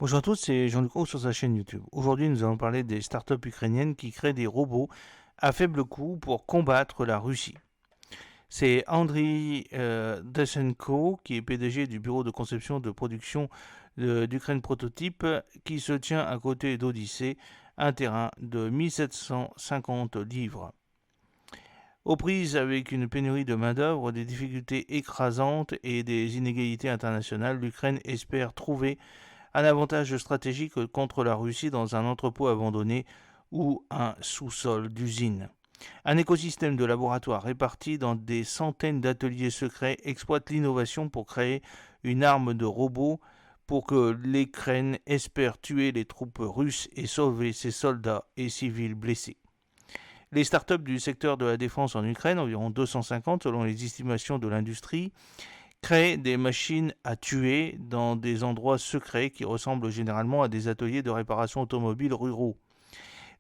Bonjour à tous, c'est Jean-Luc Roux sur sa chaîne YouTube. Aujourd'hui, nous allons parler des startups ukrainiennes qui créent des robots à faible coût pour combattre la Russie. C'est Andriy Desenko, qui est PDG du bureau de conception de production d'Ukraine Prototype, qui se tient à côté d'Odyssée, un terrain de 1750 livres. Aux prises avec une pénurie de main-d'œuvre, des difficultés écrasantes et des inégalités internationales, l'Ukraine espère trouver un avantage stratégique contre la Russie dans un entrepôt abandonné ou un sous-sol d'usine. Un écosystème de laboratoires répartis dans des centaines d'ateliers secrets exploite l'innovation pour créer une arme de robot pour que l'Ukraine espère tuer les troupes russes et sauver ses soldats et civils blessés. Les startups du secteur de la défense en Ukraine, environ 250 selon les estimations de l'industrie, créent des machines à tuer dans des endroits secrets qui ressemblent généralement à des ateliers de réparation automobile ruraux.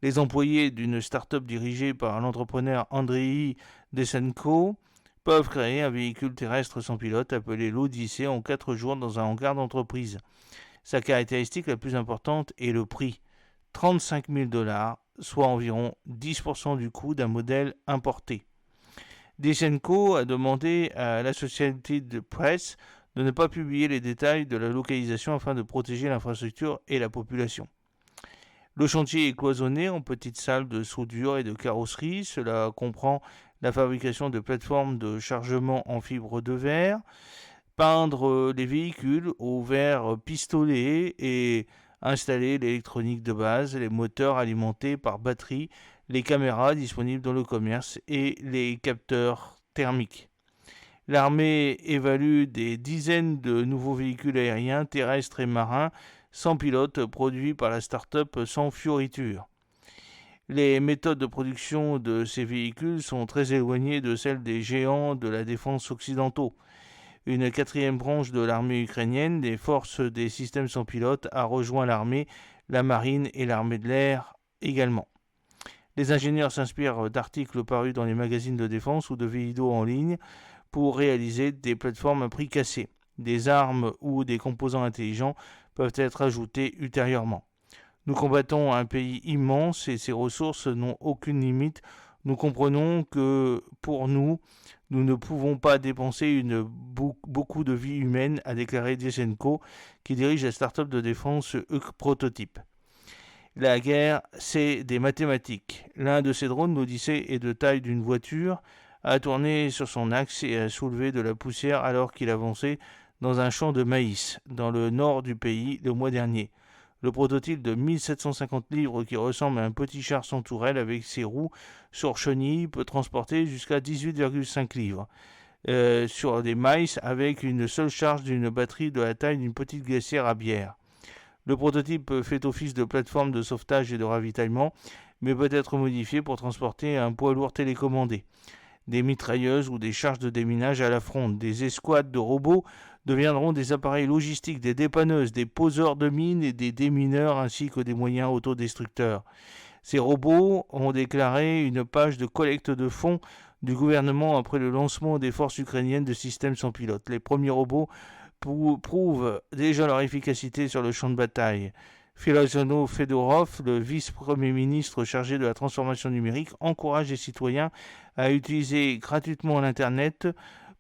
Les employés d'une start-up dirigée par l'entrepreneur Andriy Desenko peuvent créer un véhicule terrestre sans pilote appelé l'Odyssée en 4 jours dans un hangar d'entreprise. Sa caractéristique la plus importante est le prix, 35 000 $, soit environ 10% du coût d'un modèle importé. Desenko a demandé à l'Associated Press de ne pas publier les détails de la localisation afin de protéger l'infrastructure et la population. Le chantier est cloisonné en petites salles de soudure et de carrosserie. Cela comprend la fabrication de plateformes de chargement en fibre de verre, peindre les véhicules au verre pistolet et installer l'électronique de base, les moteurs alimentés par batterie, les caméras disponibles dans le commerce et les capteurs thermiques. L'armée évalue des dizaines de nouveaux véhicules aériens, terrestres et marins sans pilote produits par la start-up sans fioriture. Les méthodes de production de ces véhicules sont très éloignées de celles des géants de la défense occidentaux. Une quatrième branche de l'armée ukrainienne, les forces des systèmes sans pilote, a rejoint l'armée, la marine et l'armée de l'air également. Les ingénieurs s'inspirent d'articles parus dans les magazines de défense ou de vidéos en ligne pour réaliser des plateformes à prix cassé. Des armes ou des composants intelligents peuvent être ajoutés ultérieurement. Nous combattons un pays immense et ses ressources n'ont aucune limite. Nous comprenons que pour nous ne pouvons pas dépenser beaucoup de vies humaines, a déclaré Desenko, qui dirige la start-up de défense Prototype. La guerre, c'est des mathématiques. L'un de ces drones, l'Odyssée, est de taille d'une voiture, a tourné sur son axe et a soulevé de la poussière alors qu'il avançait dans un champ de maïs, dans le nord du pays, le mois dernier. Le prototype de 1750 livres qui ressemble à un petit char sans tourelle avec ses roues sur chenilles peut transporter jusqu'à 18,5 livres. Sur des maïs avec une seule charge d'une batterie de la taille d'une petite glacière à bière. Le prototype fait office de plateforme de sauvetage et de ravitaillement, mais peut être modifié pour transporter un poids lourd télécommandé. Des mitrailleuses ou des charges de déminage à la fronde. Des escouades de robots deviendront des appareils logistiques, des dépanneuses, des poseurs de mines et des démineurs ainsi que des moyens autodestructeurs. Ces robots ont déclaré une page de collecte de fonds du gouvernement après le lancement des forces ukrainiennes de systèmes sans pilote. Les premiers robots prouvent déjà leur efficacité sur le champ de bataille. Filosono Fedorov, le vice-premier ministre chargé de la transformation numérique, encourage les citoyens à utiliser gratuitement l'Internet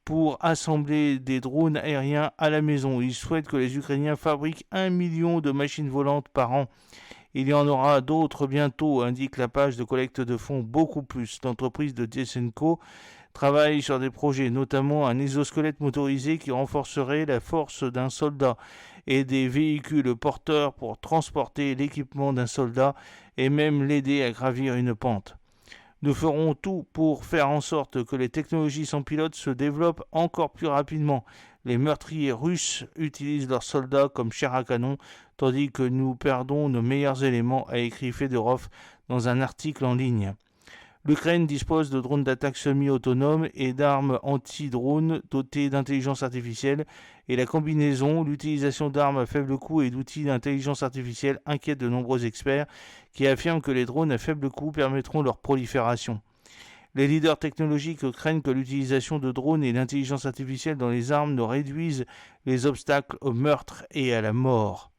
pour assembler des drones aériens à la maison. Il souhaite que les Ukrainiens fabriquent 1 million de machines volantes par an. Il y en aura d'autres bientôt, indique la page de collecte de fonds, beaucoup plus. L'entreprise de Desenko travaille sur des projets, notamment un exosquelette motorisé qui renforcerait la force d'un soldat et des véhicules porteurs pour transporter l'équipement d'un soldat et même l'aider à gravir une pente. Nous ferons tout pour faire en sorte que les technologies sans pilote se développent encore plus rapidement. Les meurtriers russes utilisent leurs soldats comme chair à canon, tandis que nous perdons nos meilleurs éléments, a écrit Fedorov dans un article en ligne. L'Ukraine dispose de drones d'attaque semi-autonomes et d'armes anti-drones dotées d'intelligence artificielle, et la combinaison, l'utilisation d'armes à faible coût et d'outils d'intelligence artificielle inquiète de nombreux experts qui affirment que les drones à faible coût permettront leur prolifération. Les leaders technologiques craignent que l'utilisation de drones et l'intelligence artificielle dans les armes ne réduisent les obstacles au meurtre et à la mort.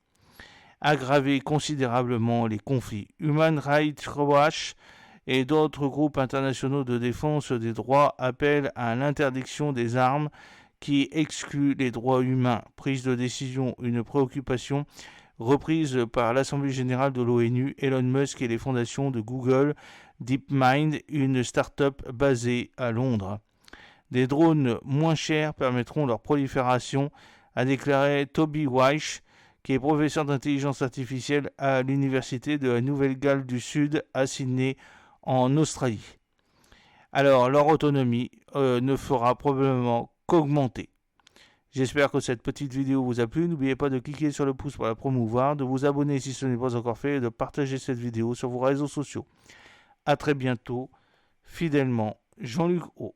aggraver considérablement les conflits. Human Rights Watch et d'autres groupes internationaux de défense des droits appellent à l'interdiction des armes qui exclut les droits humains. Prise de décision, une préoccupation reprise par l'Assemblée générale de l'ONU, Elon Musk et les fondations de Google, DeepMind, une start-up basée à Londres. Des drones moins chers permettront leur prolifération, a déclaré Toby Weish, qui est professeur d'intelligence artificielle à l'université de la Nouvelle-Galles du Sud à Sydney, en Australie. Alors, leur autonomie ne fera probablement qu'augmenter. J'espère que cette petite vidéo vous a plu. N'oubliez pas de cliquer sur le pouce pour la promouvoir, de vous abonner si ce n'est pas encore fait et de partager cette vidéo sur vos réseaux sociaux. A très bientôt. Fidèlement, Jean-Luc O.